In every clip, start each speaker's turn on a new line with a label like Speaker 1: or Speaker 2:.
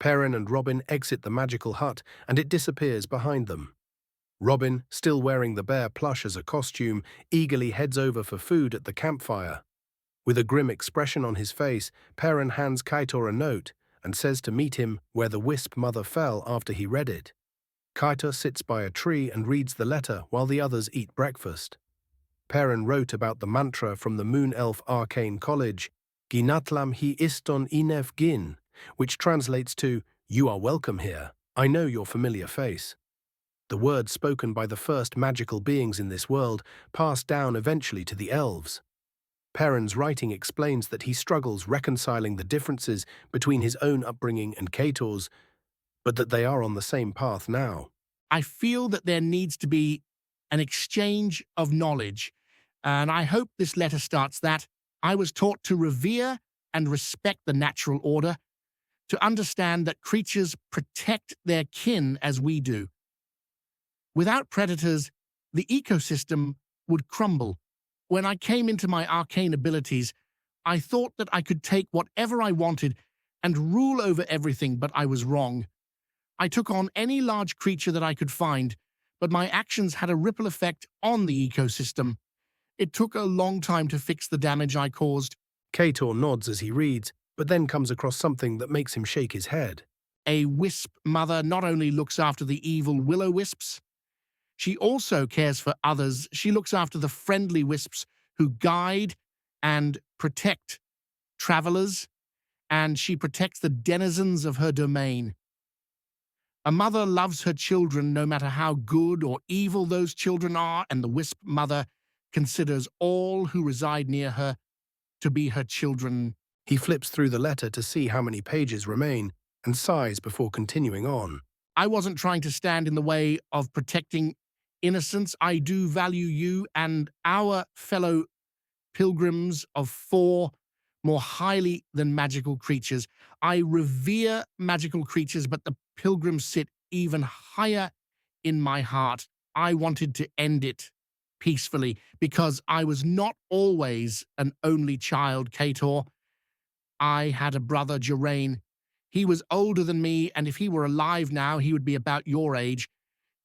Speaker 1: Perrin and Robin exit the magical hut and it disappears behind them. Robin, still wearing the bear plush as a costume, eagerly heads over for food at the campfire. With a grim expression on his face, Perrin hands Kaitor a note and says to meet him where the Wisp Mother fell after he read it. Kaitor sits by a tree and reads the letter while the others eat breakfast. Perrin wrote about the mantra from the Moon Elf Arcane College, Ginatlam hi iston inef gin, which translates to, "You are welcome here. I know your familiar face." The words spoken by the first magical beings in this world passed down eventually to the elves. Perrin's writing explains that he struggles reconciling the differences between his own upbringing and Kaitor's, but that they are on the same path now.
Speaker 2: I feel that there needs to be an exchange of knowledge, and I hope this letter starts that. I was taught to revere and respect the natural order, to understand that creatures protect their kin as we do. Without predators, the ecosystem would crumble. When I came into my arcane abilities, I thought that I could take whatever I wanted and rule over everything, but I was wrong. I took on any large creature that I could find, but my actions had a ripple effect on the ecosystem. It took a long time to fix the damage I caused.
Speaker 1: Kaitor nods as he reads, but then comes across something that makes him shake his head.
Speaker 2: A wisp mother not only looks after the evil will-o'-wisps, she also cares for others. She looks after the friendly wisps who guide and protect travelers, and she protects the denizens of her domain. A mother loves her children no matter how good or evil those children are, and the wisp mother considers all who reside near her to be her children.
Speaker 1: He flips through the letter to see how many pages remain and sighs before continuing on.
Speaker 2: I wasn't trying to stand in the way of protecting innocence. I do value you and our fellow pilgrims of 4 more highly than magical creatures. I revere magical creatures, but the pilgrims sit even higher in my heart. I wanted to end it peacefully because I was not always an only child, Kaitor. I had a brother, Geraint. He was older than me, and if he were alive now, he would be about your age.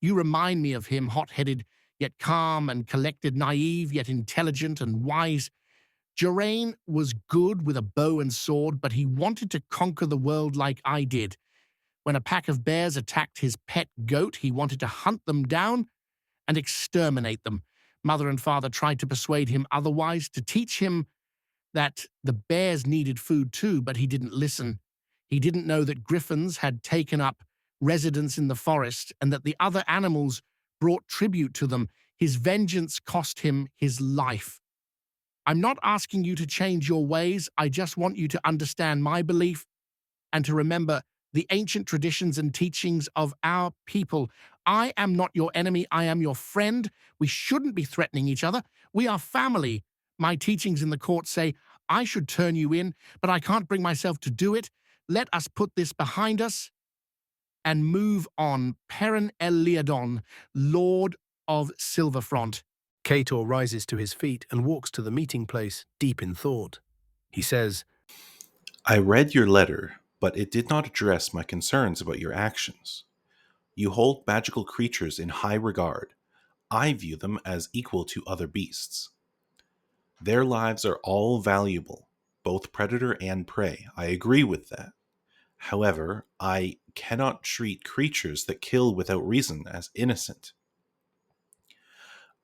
Speaker 2: You remind me of him, hot-headed, yet calm and collected, naive, yet intelligent and wise. Geraint was good with a bow and sword, but he wanted to conquer the world like I did. When a pack of bears attacked his pet goat, he wanted to hunt them down and exterminate them. Mother and father tried to persuade him otherwise, to teach him that the bears needed food too, but he didn't listen. He didn't know that griffins had taken up residence in the forest and that the other animals brought tribute to them. His vengeance cost him his life. I'm not asking you to change your ways. I just want you to understand my belief and to remember the ancient traditions and teachings of our people. I am not your enemy. I am your friend. We shouldn't be threatening each other. We are family. My teachings in the court say I should turn you in, but I can't bring myself to do it. Let us put this behind us and move on. Perrin Eliadon, Lord of Silverfront.
Speaker 1: Kaitor rises to his feet and walks to the meeting place, deep in thought. He says,
Speaker 3: I read your letter, but it did not address my concerns about your actions. You hold magical creatures in high regard. I view them as equal to other beasts. Their lives are all valuable, both predator and prey. I agree with that. However, I cannot treat creatures that kill without reason as innocent.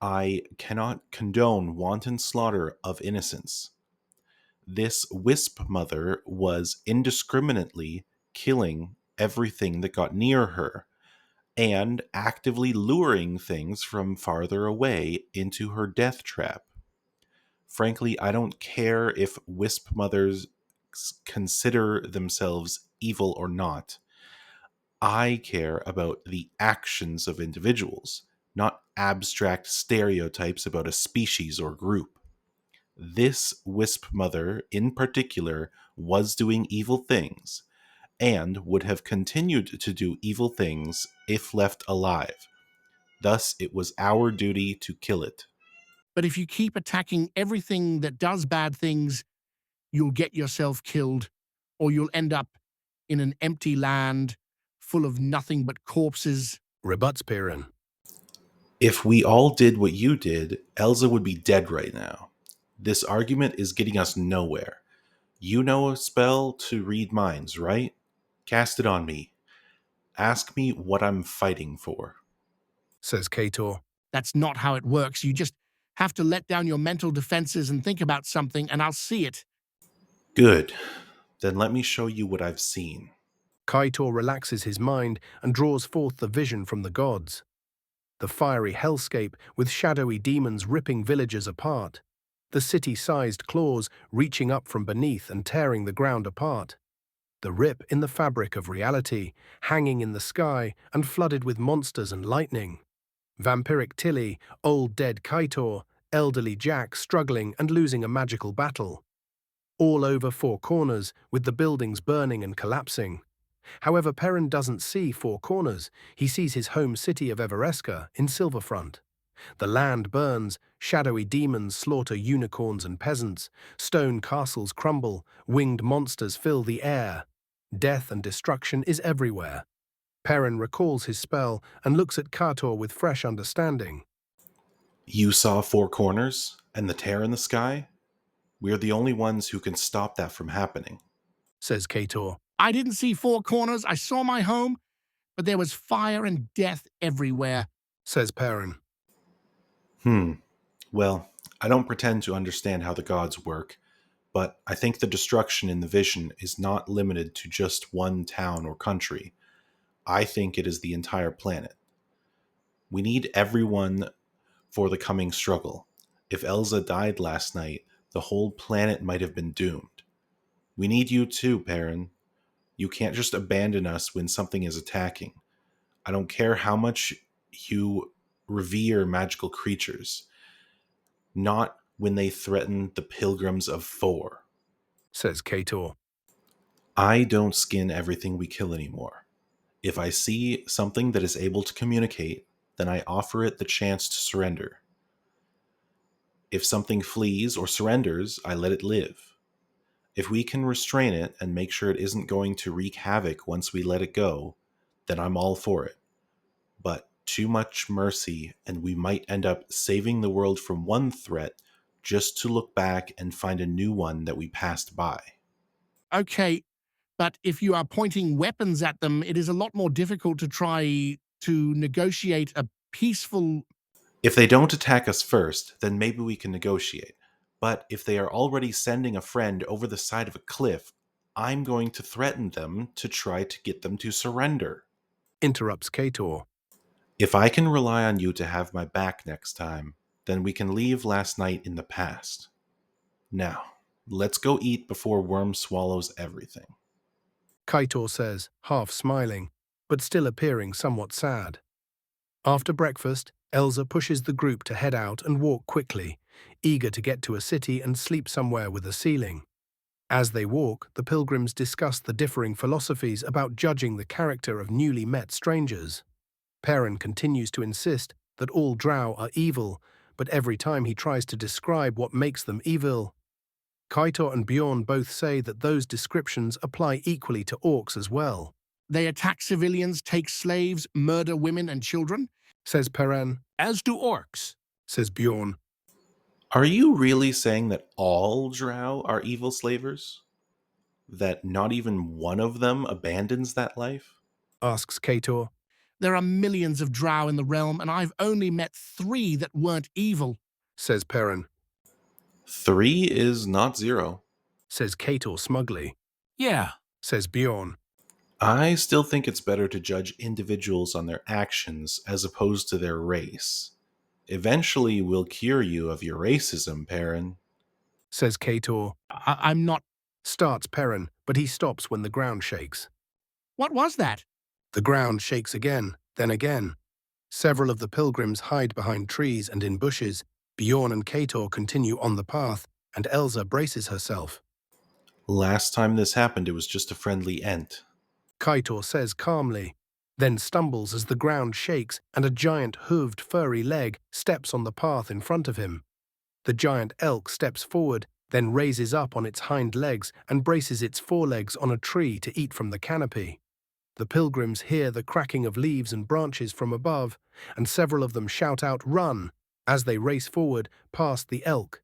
Speaker 3: I cannot condone wanton slaughter of innocents. This wisp mother was indiscriminately killing everything that got near her and actively luring things from farther away into her death trap. Frankly, I don't care if wisp mothers consider themselves evil or not. I care about the actions of individuals, not abstract stereotypes about a species or group. This wisp mother, in particular, was doing evil things, and would have continued to do evil things if left alive. Thus, it was our duty to kill it.
Speaker 2: But if you keep attacking everything that does bad things, you'll get yourself killed, or you'll end up in an empty land full of nothing but corpses.
Speaker 1: Rebuts Piran.
Speaker 3: If we all did what you did, Elsa would be dead right now. This argument is getting us nowhere. You know a spell to read minds, right? Cast it on me. Ask me what I'm fighting for.
Speaker 1: Says Kator.
Speaker 2: That's not how it works. You just have to let down your mental defenses and think about something, and I'll see it.
Speaker 3: Good. Then let me show you what I've seen.
Speaker 1: Kator relaxes his mind and draws forth the vision from the gods. The fiery hellscape with shadowy demons ripping villagers apart. The city-sized claws reaching up from beneath and tearing the ground apart. The rip in the fabric of reality, hanging in the sky and flooded with monsters and lightning. Vampiric Tilly, old dead Kator, elderly Jack struggling and losing a magical battle. All over Four Corners, with the buildings burning and collapsing. However, Perrin doesn't see Four Corners. He sees his home city of Everesca in Silverfront. The land burns, shadowy demons slaughter unicorns and peasants, stone castles crumble, winged monsters fill the air. Death and destruction is everywhere. Perrin recalls his spell and looks at Kator with fresh understanding.
Speaker 3: You saw Four Corners and the tear in the sky? We're the only ones who can stop that from happening.
Speaker 1: Says Kator.
Speaker 2: I didn't see Four Corners. I saw my home, but there was fire and death everywhere.
Speaker 1: Says Perrin.
Speaker 3: Well, I don't pretend to understand how the gods work, but I think the destruction in the vision is not limited to just one town or country. I think it is the entire planet. We need everyone for the coming struggle. If Elsa died last night, the whole planet might have been doomed. We need you too, Perrin. You can't just abandon us when something is attacking. I don't care how much you revere magical creatures. Not when they threaten the pilgrims of Four.
Speaker 1: Says Kator.
Speaker 3: I don't skin everything we kill anymore. If I see something that is able to communicate, then I offer it the chance to surrender. If something flees or surrenders, I let it live. If we can restrain it and make sure it isn't going to wreak havoc once we let it go, then I'm all for it. But too much mercy, and we might end up saving the world from one threat just to look back and find a new one that we passed by.
Speaker 2: Okay, but if you are pointing weapons at them, it is a lot more difficult to try to negotiate a peaceful...
Speaker 3: If they don't attack us first, then maybe we can negotiate. But if they are already sending a friend over the side of a cliff, I'm going to threaten them to try to get them to surrender.
Speaker 1: Interrupts Kator.
Speaker 3: If I can rely on you to have my back next time, then we can leave last night in the past. Now, let's go eat before Worm swallows everything.
Speaker 1: Kator says, half smiling, but still appearing somewhat sad. After breakfast, Elsa pushes the group to head out and walk quickly, eager to get to a city and sleep somewhere with a ceiling. As they walk, the pilgrims discuss the differing philosophies about judging the character of newly met strangers. Perrin continues to insist that all drow are evil, but every time he tries to describe what makes them evil, Kator and Bjorn both say that those descriptions apply equally to orcs as well.
Speaker 2: They attack civilians, take slaves, murder women and children.
Speaker 1: Says Perrin.
Speaker 4: As do orcs.
Speaker 1: Says Bjorn.
Speaker 3: Are you really saying that all drow are evil slavers? That not even one of them abandons that life?
Speaker 1: Asks Kator.
Speaker 2: There are millions of drow in the realm, and I've only met 3 that weren't evil.
Speaker 1: Says Perrin.
Speaker 3: 3 is not 0.
Speaker 1: Says Kator smugly.
Speaker 4: Yeah.
Speaker 1: Says Bjorn.
Speaker 3: I still think it's better to judge individuals on their actions as opposed to their race. Eventually, we'll cure you of your racism, Perrin.
Speaker 1: Says Kator.
Speaker 2: I'm not...
Speaker 1: Starts Perrin, but he stops when the ground shakes.
Speaker 2: What was that?
Speaker 1: The ground shakes again, then again. Several of the pilgrims hide behind trees and in bushes. Bjorn and Kator continue on the path, and Elsa braces herself.
Speaker 3: Last time this happened, it was just a friendly ent.
Speaker 1: Kator says calmly, then stumbles as the ground shakes and a giant hooved furry leg steps on the path in front of him. The giant elk steps forward, then raises up on its hind legs and braces its forelegs on a tree to eat from the canopy. The pilgrims hear the cracking of leaves and branches from above, and several of them shout out, "Run!" as they race forward past the elk.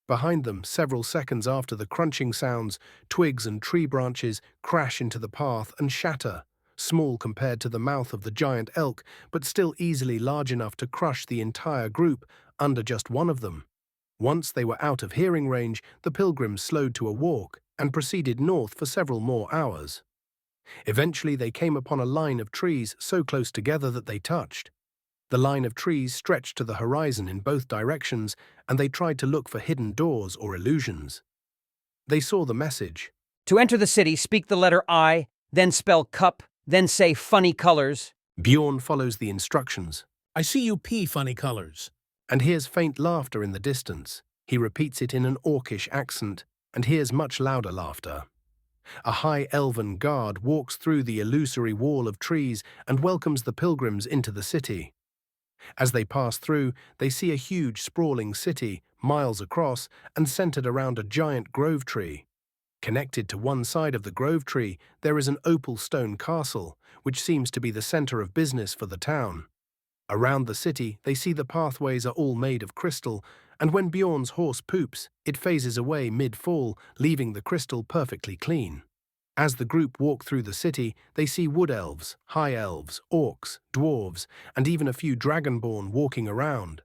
Speaker 1: Behind them, several seconds after the crunching sounds, twigs and tree branches crash into the path and shatter, small compared to the mouth of the giant elk, but still easily large enough to crush the entire group under just one of them. Once they were out of hearing range, the pilgrims slowed to a walk and proceeded north for several more hours. Eventually they came upon a line of trees so close together that they touched. The line of trees stretched to the horizon in both directions, and they tried to look for hidden doors or illusions. They saw the message.
Speaker 5: To enter the city, speak the letter I, then spell cup, then say funny colors.
Speaker 1: Bjorn follows the instructions,
Speaker 4: I see you pee funny colors.
Speaker 1: and hears faint laughter in the distance. He repeats it in an orcish accent, and hears much louder laughter. A high elven guard walks through the illusory wall of trees and welcomes the pilgrims into the city. As they pass through, they see a huge sprawling city, miles across, and centered around a giant grove tree. Connected to one side of the grove tree, there is an opal stone castle, which seems to be the center of business for the town. Around the city, they see the pathways are all made of crystal, and when Bjorn's horse poops, it phases away mid-fall, leaving the crystal perfectly clean. As the group walk through the city, they see wood elves, high elves, orcs, dwarves, and even a few dragonborn walking around.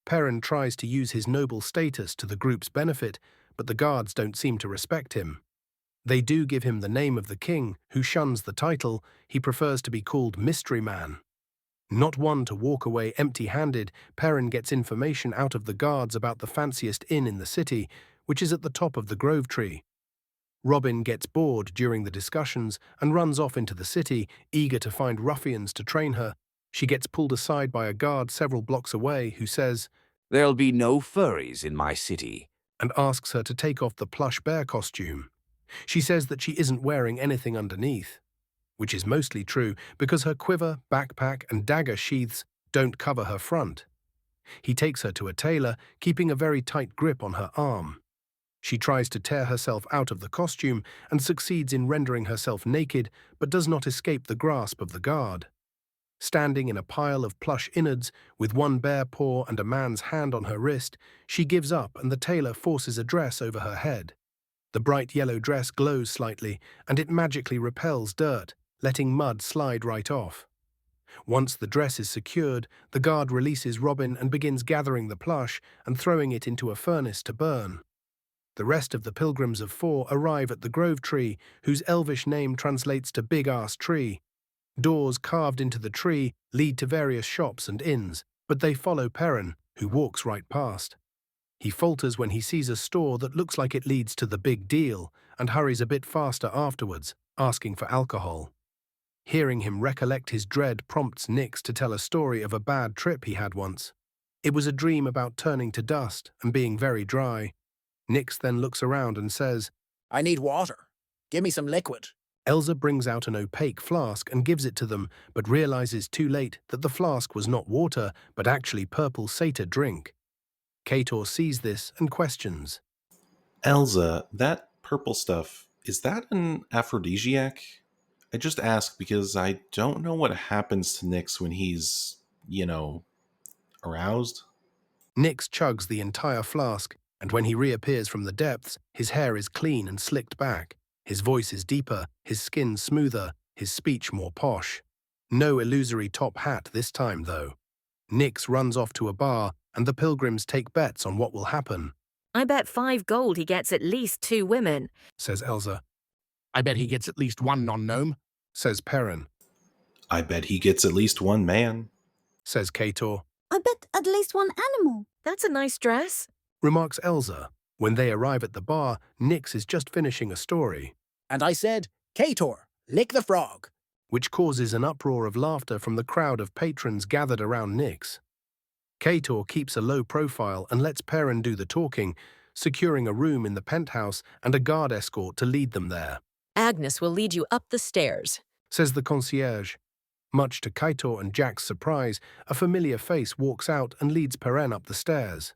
Speaker 1: Perrin tries to use his noble status to the group's benefit, but the guards don't seem to respect him. They do give him the name of the king, who shuns the title. He prefers to be called Mystery Man. Not one to walk away empty-handed, Perrin gets information out of the guards about the fanciest inn in the city, which is at the top of the grove tree. Robin gets bored during the discussions and runs off into the city, eager to find ruffians to train her. She gets pulled aside by a guard several blocks away who says,
Speaker 6: There'll be no furries in my city.
Speaker 1: and asks her to take off the plush bear costume. She says that she isn't wearing anything underneath, which is mostly true because her quiver, backpack, and dagger sheaths don't cover her front. He takes her to a tailor, keeping a very tight grip on her arm. She tries to tear herself out of the costume and succeeds in rendering herself naked, but does not escape the grasp of the guard. Standing in a pile of plush innards, with one bare paw and a man's hand on her wrist, she gives up and the tailor forces a dress over her head. The bright yellow dress glows slightly, and it magically repels dirt, letting mud slide right off. Once the dress is secured, the guard releases Robin and begins gathering the plush and throwing it into a furnace to burn. The rest of the pilgrims of 4 arrive at the grove tree, whose elvish name translates to big-ass tree. Doors carved into the tree lead to various shops and inns, but they follow Perrin, who walks right past. He falters when he sees a store that looks like it leads to the big deal and hurries a bit faster afterwards, asking for alcohol. Hearing him recollect his dread prompts Nix to tell a story of a bad trip he had once. It was a dream about turning to dust and being very dry. Nix then looks around and says,
Speaker 7: I need water. Give me some liquid.
Speaker 1: Elsa brings out an opaque flask and gives it to them, but realizes too late that the flask was not water, but actually purple satyr drink. Kator sees this and questions.
Speaker 3: Elsa, that purple stuff, is that an aphrodisiac? I just ask because I don't know what happens to Nyx when he's, aroused.
Speaker 1: Nix chugs the entire flask, and when he reappears from the depths, his hair is clean and slicked back. His voice is deeper, his skin smoother, his speech more posh. No illusory top hat this time, though. Nix runs off to a bar, and the pilgrims take bets on what will happen,
Speaker 8: I bet 5 gold he gets at least 2 women.
Speaker 1: says Elsa.
Speaker 2: I bet he gets at least one non-gnome.
Speaker 1: Says Perrin.
Speaker 3: I bet he gets at least one man.
Speaker 1: Says Kator.
Speaker 9: I bet at least one animal.
Speaker 8: That's a nice dress.
Speaker 1: Remarks Elsa. When they arrive at the bar, Nix is just finishing a story,
Speaker 7: And I said, Kator, lick the frog.
Speaker 1: which causes an uproar of laughter from the crowd of patrons gathered around Nix. Kator keeps a low profile and lets Perrin do the talking, securing a room in the penthouse and a guard escort to lead them there,
Speaker 8: Agnes will lead you up the stairs.
Speaker 1: says the concierge. Much to Kator and Jack's surprise, a familiar face walks out and leads Perrin up the stairs.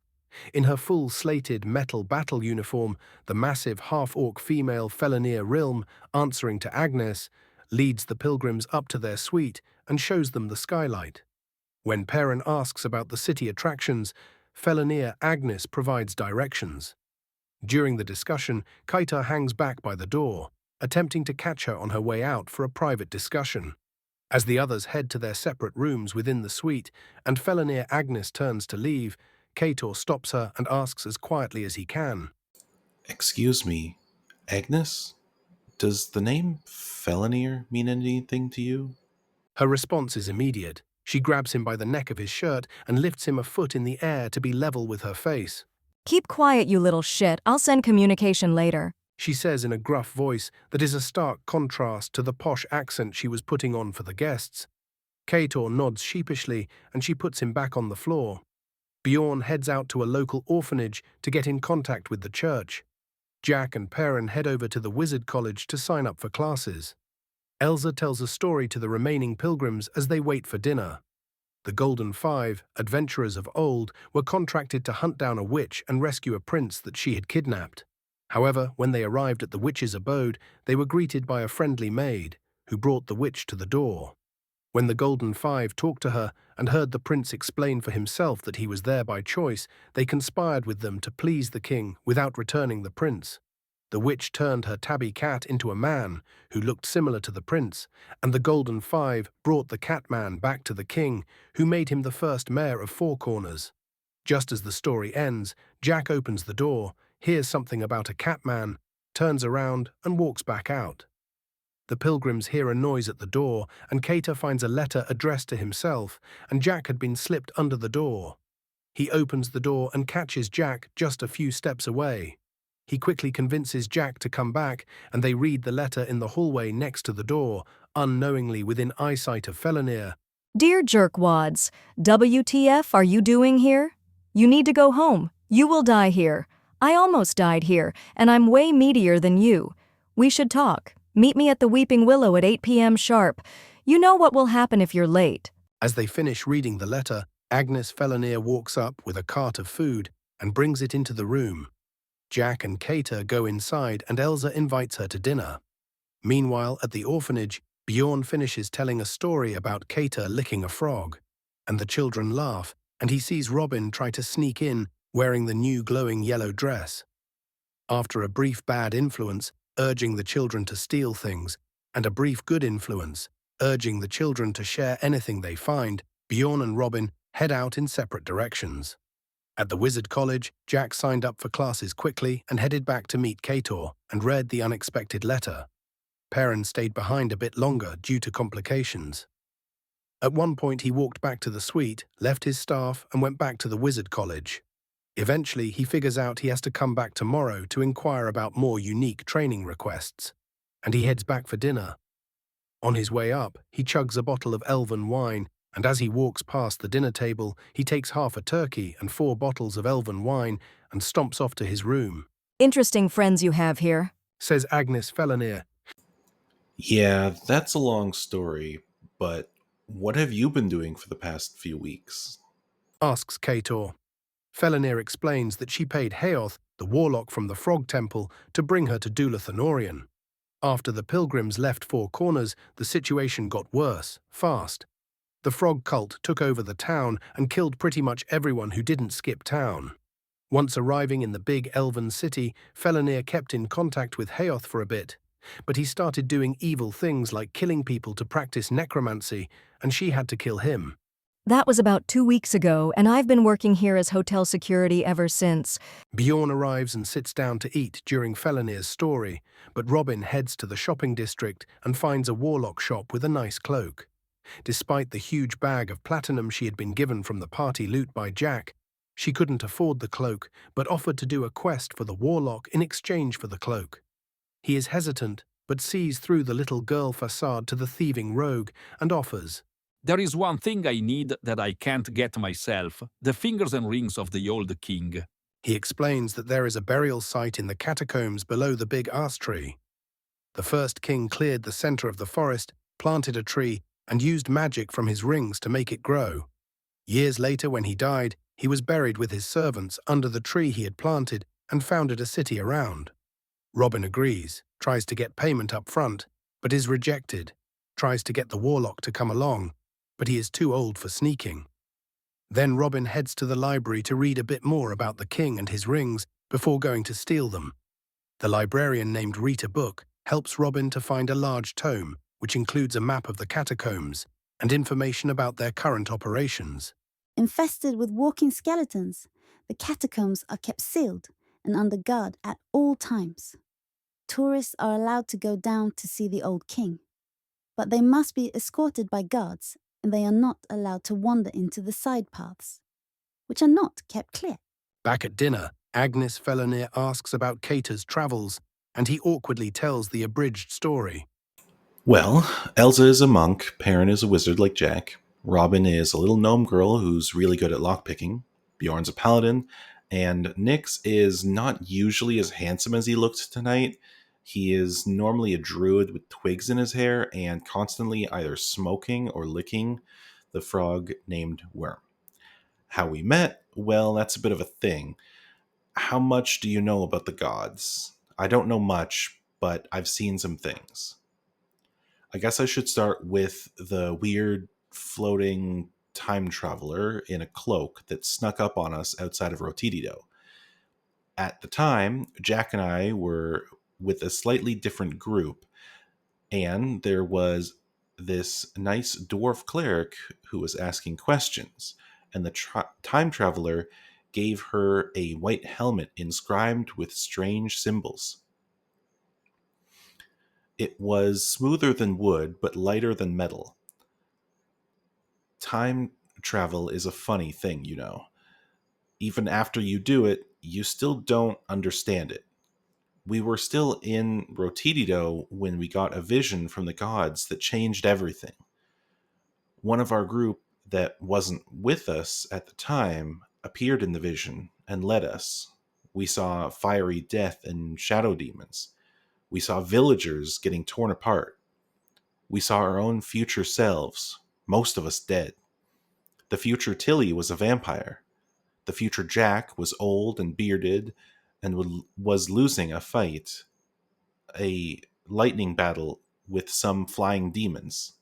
Speaker 1: In her full slated metal battle uniform, the massive half-orc female Felonir Rilm, answering to Agnes, leads the pilgrims up to their suite and shows them the skylight. When Perrin asks about the city attractions, Felonir Agnes provides directions. During the discussion, Kaitar hangs back by the door, attempting to catch her on her way out for a private discussion. As the others head to their separate rooms within the suite, and Felonir Agnes turns to leave, Kaitar stops her and asks as quietly as he can.
Speaker 3: Excuse me, Agnes? Does the name Felonir mean anything to you?
Speaker 1: Her response is immediate. She grabs him by the neck of his shirt and lifts him a foot in the air to be level with her face.
Speaker 10: Keep quiet, you little shit. I'll send communication later.
Speaker 1: She says in a gruff voice that is a stark contrast to the posh accent she was putting on for the guests. Kaitar nods sheepishly and she puts him back on the floor. Bjorn heads out to a local orphanage to get in contact with the church. Jack and Perrin head over to the Wizard College to sign up for classes. Elsa tells a story to the remaining pilgrims as they wait for dinner. The Golden Five, adventurers of old, were contracted to hunt down a witch and rescue a prince that she had kidnapped. However, when they arrived at the witch's abode, they were greeted by a friendly maid, who brought the witch to the door. When the Golden Five talked to her and heard the prince explain for himself that he was there by choice, they conspired with them to please the king without returning the prince. The witch turned her tabby cat into a man who looked similar to the prince, and the Golden Five brought the cat man back to the king, who made him the first mayor of Four Corners. Just as the story ends, Jack opens the door, hears something about a cat man, turns around and walks back out. The pilgrims hear a noise at the door, and Kaitar finds a letter addressed to himself, and Jack had been slipped under the door. He opens the door and catches Jack just a few steps away. He quickly convinces Jack to come back, and they read the letter in the hallway next to the door, unknowingly within eyesight of Felonir.
Speaker 10: Dear jerkwads, WTF are you doing here? You need to go home. You will die here. I almost died here, and I'm way meatier than you. We should talk. Meet me at the Weeping Willow at 8 p.m. sharp. You know what will happen if you're late.
Speaker 1: As they finish reading the letter, Agnes Felonir walks up with a cart of food and brings it into the room. Jack and Kaitar go inside and Elsa invites her to dinner. Meanwhile, at the orphanage, Bjorn finishes telling a story about Kaitar licking a frog, and the children laugh, and he sees Robin try to sneak in wearing the new glowing yellow dress. After a brief bad influence, urging the children to steal things, and a brief good influence, urging the children to share anything they find, Bjorn and Robin head out in separate directions. At the Wizard College, Jack signed up for classes quickly and headed back to meet Kaitar and read the unexpected letter. Perrin stayed behind a bit longer due to complications. At one point he walked back to the suite, left his staff and went back to the Wizard College. Eventually he figures out he has to come back tomorrow to inquire about more unique training requests, and he heads back for dinner. On his way up, he chugs a bottle of elven wine, and as he walks past the dinner table, he takes half a turkey and 4 bottles of elven wine and stomps off to his room.
Speaker 10: Interesting friends you have here,
Speaker 1: Says Agnes Felonir.
Speaker 3: Yeah, that's a long story, but what have you been doing for the past few weeks?
Speaker 1: Asks Kaitar. Felonir explains that she paid Heoth, the warlock from the Frog Temple, to bring her to Doulathanorian. After the pilgrims left Four Corners, the situation got worse, fast. The frog cult took over the town and killed pretty much everyone who didn't skip town. Once arriving in the big elven city, Felonir kept in contact with Heoth for a bit, but he started doing evil things like killing people to practice necromancy, and she had to kill him.
Speaker 10: That was about 2 weeks ago, and I've been working here as hotel security ever since.
Speaker 1: Bjorn arrives and sits down to eat during Felonir's story, but Robin heads to the shopping district and finds a warlock shop with a nice cloak. Despite the huge bag of platinum she had been given from the party loot by Jack, she couldn't afford the cloak, but offered to do a quest for the warlock in exchange for the cloak. He is hesitant, but sees through the little girl facade to the thieving rogue and offers.
Speaker 11: There is one thing I need that I can't get myself, the fingers and rings of the old king.
Speaker 1: He explains that there is a burial site in the catacombs below the big ash tree. The first king cleared the center of the forest, planted a tree, and used magic from his rings to make it grow. Years later, when he died, He was buried with his servants under the tree he had planted and founded a city around. Robin agrees, tries to get payment up front, but is rejected, tries to get the warlock to come along, but he is too old for sneaking. Then Robin heads to the library to read a bit more about the king and his rings before going to steal them. The librarian named Rita Book helps Robin to find a large tome, which includes a map of the catacombs and information about their current operations.
Speaker 9: Infested with walking skeletons, the catacombs are kept sealed and under guard at all times. Tourists are allowed to go down to see the old king, but they must be escorted by guards, and they are not allowed to wander into the side paths, which are not kept clear.
Speaker 1: Back at dinner, Agnes Felonier asks about Cater's travels, and he awkwardly tells the abridged story.
Speaker 3: Well, Elsa is a monk, Perrin is a wizard like Jack, Robin is a little gnome girl who's really good at lockpicking, Bjorn's a paladin, and Nyx is not usually as handsome as he looked tonight. He is normally a druid with twigs in his hair and constantly either smoking or licking the frog named Worm. How we met? Well, that's a bit of a thing. How much do you know about the gods? I don't know much, but I've seen some things. I guess I should start with the weird floating time traveler in a cloak that snuck up on us outside of Rotidido. At the time, Jack and I were with a slightly different group, and there was this nice dwarf cleric who was asking questions, and the time traveler gave her a white helmet inscribed with strange symbols. It was smoother than wood, but lighter than metal. Time travel is a funny thing, you know. Even after you do it, you still don't understand it. We were still in Rotidido when we got a vision from the gods that changed everything. One of our group that wasn't with us at the time appeared in the vision and led us. We saw fiery death and shadow demons. We saw villagers getting torn apart. We saw our own future selves, most of us dead. The future Tilly was a vampire. The future Jack was old and bearded and was losing a fight, a lightning battle with some flying demons.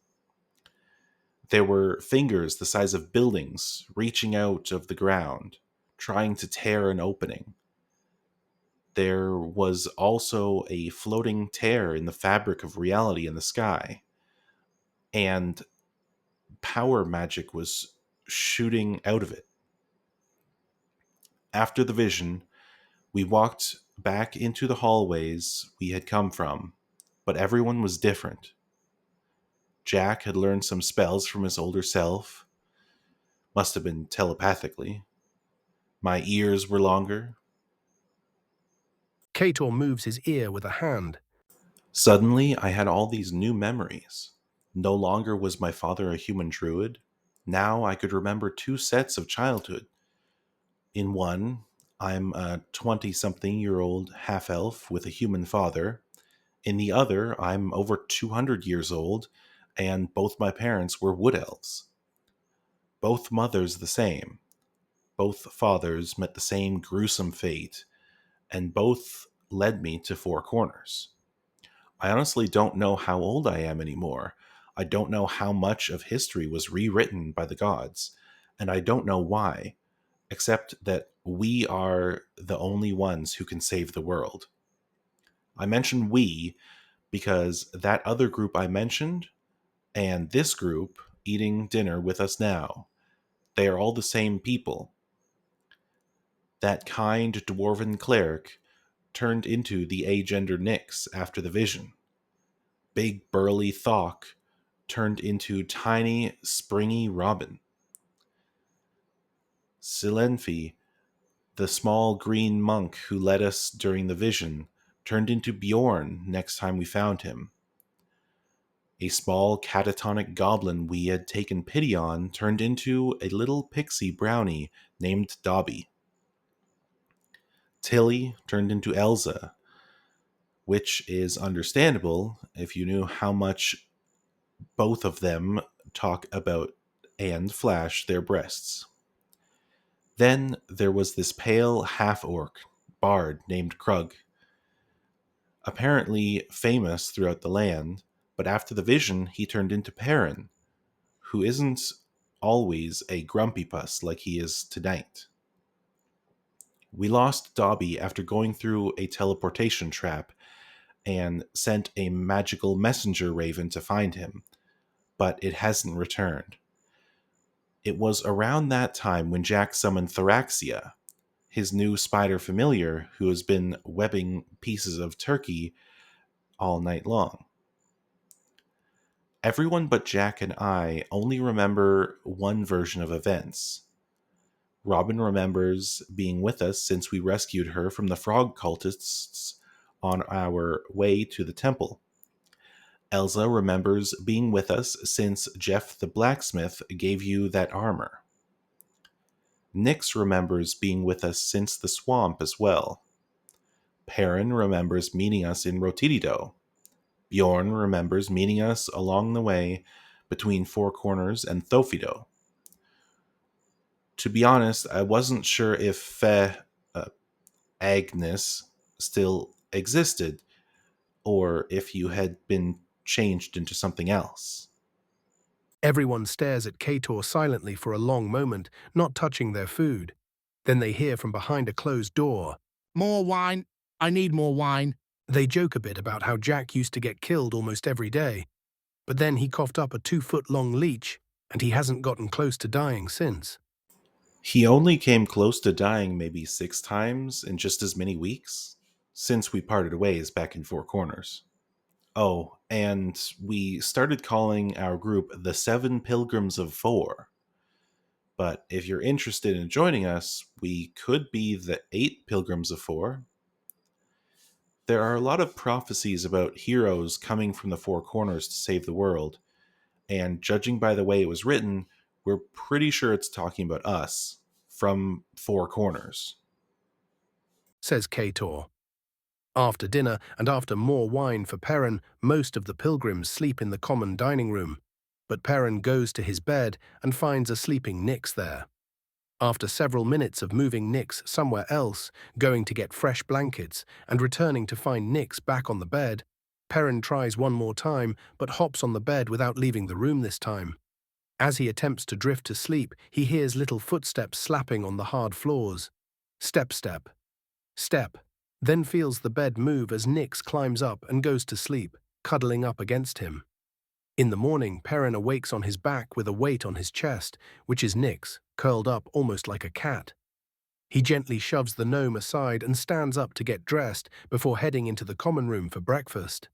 Speaker 3: There were fingers the size of buildings reaching out of the ground, trying to tear an opening. There was also a floating tear in the fabric of reality in the sky, and power magic was shooting out of it. After the vision, we walked back into the hallways we had come from, but everyone was different. Jack had learned some spells from his older self, must have been telepathically. My ears were longer.
Speaker 1: Cator moves his ear with a hand.
Speaker 3: Suddenly, I had all these new memories. No longer was my father a human druid. Now I could remember two sets of childhood. In one, I'm a 20-something-year-old half-elf with a human father. In the other, I'm over 200 years old, and both my parents were wood elves. Both mothers the same. Both fathers met the same gruesome fate, and both led me to Four Corners. I honestly don't know how old I am anymore. I don't know how much of history was rewritten by the gods, and I don't know why, except that we are the only ones who can save the world. I mention we because that other group I mentioned, and this group eating dinner with us now, they are all the same people. That kind dwarven cleric turned into the agender Nyx after the vision. Big burly Thok turned into tiny springy Robin. Silenfi, the small green monk who led us during the vision, turned into Bjorn next time we found him. A small catatonic goblin we had taken pity on turned into a little pixie brownie named Dobby. Tilly turned into Elsa, which is understandable if you knew how much both of them talk about and flash their breasts. Then there was this pale half-orc bard named Krug, apparently famous throughout the land, but after the vision he turned into Perrin, who isn't always a grumpy puss like he is tonight. We lost Dobby after going through a teleportation trap and sent a magical messenger raven to find him, but it hasn't returned. It was around that time when Jack summoned Thoraxia, his new spider familiar who has been webbing pieces of turkey all night long. Everyone but Jack and I only remember one version of events. Robin remembers being with us since we rescued her from the frog cultists on our way to the temple. Elsa remembers being with us since Jeff the blacksmith gave you that armor. Nyx remembers being with us since the swamp as well. Perrin remembers meeting us in Rotidido. Bjorn remembers meeting us along the way between Four Corners and Thofido. To be honest, I wasn't sure if Agnes still existed, or if you had been changed into something else.
Speaker 1: Everyone stares at Kator silently for a long moment, not touching their food. Then they hear from behind a closed door.
Speaker 2: More wine. I need more wine.
Speaker 1: They joke a bit about how Jack used to get killed almost every day, but then he coughed up a 2-foot-long leech, and he hasn't gotten close to dying since.
Speaker 3: He only came close to dying maybe 6 times in just as many weeks, since we parted ways back in Four Corners. Oh, and we started calling our group the 7 Pilgrims of Four. But if you're interested in joining us, we could be the 8 Pilgrims of Four. There are a lot of prophecies about heroes coming from the Four Corners to save the world, and judging by the way it was written, we're pretty sure it's talking about us, from Four Corners,
Speaker 1: says Kator. After dinner and after more wine for Perrin, most of the pilgrims sleep in the common dining room, but Perrin goes to his bed and finds a sleeping Nyx there. After several minutes of moving Nyx somewhere else, going to get fresh blankets, and returning to find Nyx back on the bed, Perrin tries one more time but hops on the bed without leaving the room this time. As he attempts to drift to sleep, he hears little footsteps slapping on the hard floors. Step, step, step. Then feels the bed move as Nyx climbs up and goes to sleep, cuddling up against him. In the morning, Perrin awakes on his back with a weight on his chest, which is Nyx, curled up almost like a cat. He gently shoves the gnome aside and stands up to get dressed before heading into the common room for breakfast.